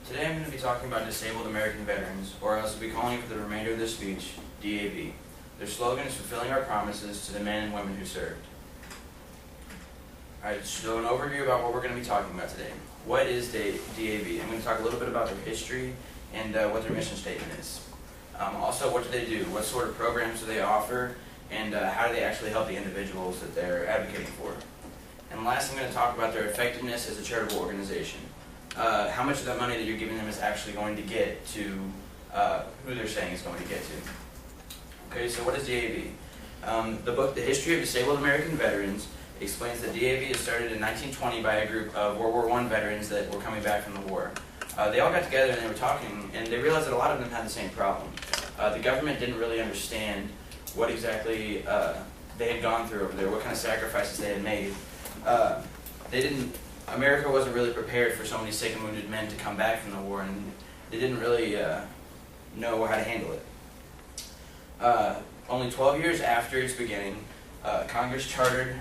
Today I'm going to be talking about Disabled American Veterans, or else I'll be calling for the remainder of this speech, DAV. Their slogan is fulfilling our promises to the men and women who served. Alright, so an overview about what we're going to be talking about today. What is DAV? I'm going to talk a little bit about their history and what their mission statement is. Also, what do they do? What sort of programs do they offer? And how do they actually help the individuals that they're advocating for? And last, I'm going to talk about their effectiveness as a charitable organization. How much of that money that you're giving them is actually going to get to who they're saying is going to get to. Okay, so what is DAV? The book, The History of Disabled American Veterans, explains that DAV is started in 1920 by a group of World War I veterans that were coming back from the war. They all got together and they were talking, and they realized that a lot of them had the same problem. The government didn't really understand what exactly they had gone through over there, what kind of sacrifices they had made. America wasn't really prepared for so many sick and wounded men to come back from the war, and they didn't really know how to handle it. Only 12 years after its beginning, Congress chartered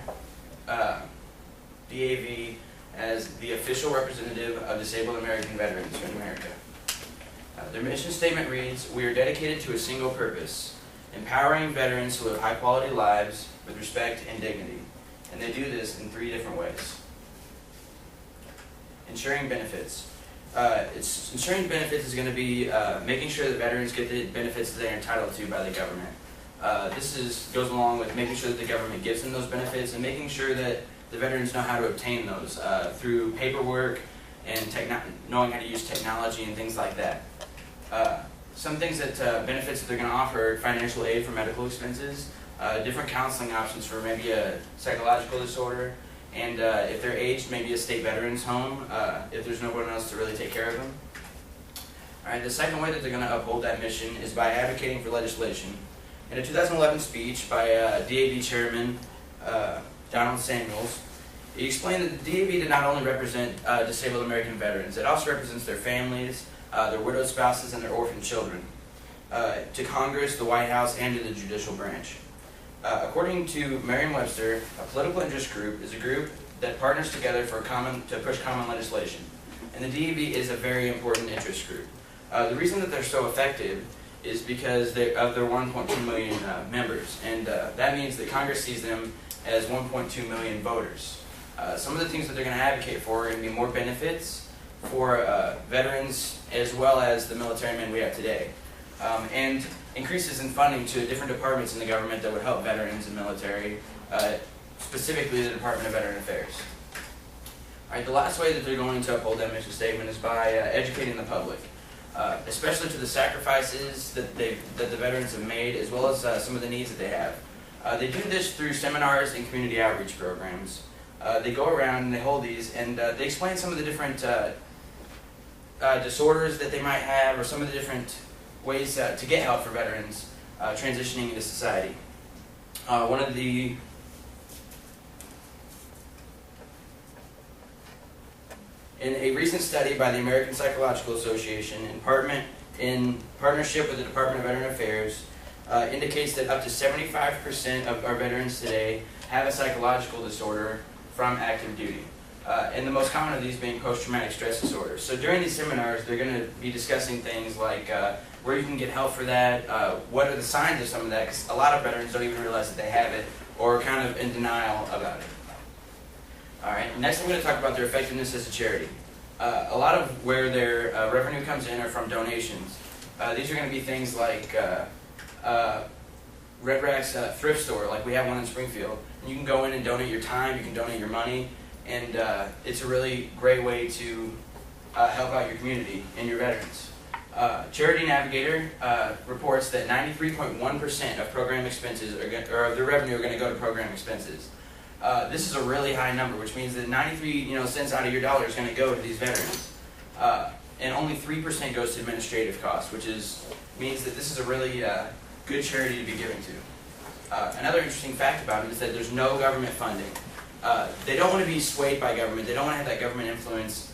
DAV as the official representative of disabled American veterans in America. Their mission statement reads, "We are dedicated to a single purpose, empowering veterans to live high-quality lives with respect and dignity." And they do this in 3 different ways. Ensuring benefits. Ensuring benefits is going to be making sure that veterans get the benefits that they're entitled to by the government. This goes along with making sure that the government gives them those benefits and making sure that the veterans know how to obtain those through paperwork and knowing how to use technology and things like that. Some things that benefits that they're going to offer are financial aid for medical expenses, different counseling options for maybe a psychological disorder, and if they're aged, maybe a state veterans home if there's no one else to really take care of them. Alright, the second way that they're going to uphold that mission is by advocating for legislation. In a 2011 speech by DAV Chairman Donald Samuels, he explained that the DAV did not only represent disabled American veterans, it also represents their families, their widowed spouses, and their orphaned children, to Congress, the White House, and to the judicial branch. According to Merriam-Webster, a political interest group is a group that partners together to push common legislation. And the DAV is a very important interest group. The reason that they're so effective is because of their 1.2 million members, and that means that Congress sees them as 1.2 million voters. Some of the things that they're going to advocate for are going to be more benefits for veterans as well as the military men we have today, and increases in funding to different departments in the government that would help veterans and military, specifically the Department of Veteran Affairs. Alright, the last way that they're going to uphold that mission statement is by educating the public, especially to the sacrifices that the veterans have made, as well as some of the needs that they have. They do this through seminars and community outreach programs. They go around and they hold these, and they explain some of the different disorders that they might have, or some of the different ways to get help for veterans transitioning into society. In a recent study by the American Psychological Association, in partnership with the Department of Veteran Affairs, indicates that up to 75% of our veterans today have a psychological disorder from active duty. And the most common of these being post-traumatic stress disorder. So during these seminars, they're going to be discussing things like where you can get help for that, what are the signs of some of that, because a lot of veterans don't even realize that they have it, or are kind of in denial about it. Alright, next I'm going to talk about their effectiveness as a charity. A lot of where their revenue comes in are from donations. These are going to be things like Red Rack's thrift store, like we have one in Springfield. And you can go in and donate your time, you can donate your money, and it's a really great way to help out your community and your veterans. Charity Navigator reports that 93.1% of program expenses or of their revenue are going to go to program expenses. This is a really high number, which means that 93 cents out of your dollar is going to go to these veterans, and only 3% goes to administrative costs, which means that this is a really good charity to be giving to. Another interesting fact about it is that there's no government funding. They don't want to be swayed by government. They don't want to have that government influence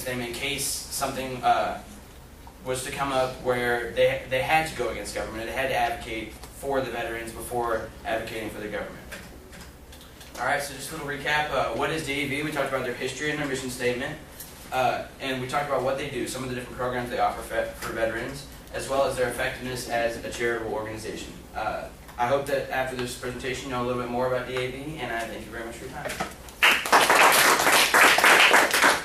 them in case something was to come up where they had to go against government. They had to advocate for the veterans before advocating for the government. Alright, so just a little recap. What is DAV? We talked about their history and their mission statement. And we talked about what they do, some of the different programs they offer for veterans, as well as their effectiveness as a charitable organization. I hope that after this presentation you'll know a little bit more about DAV, and I thank you very much for your time.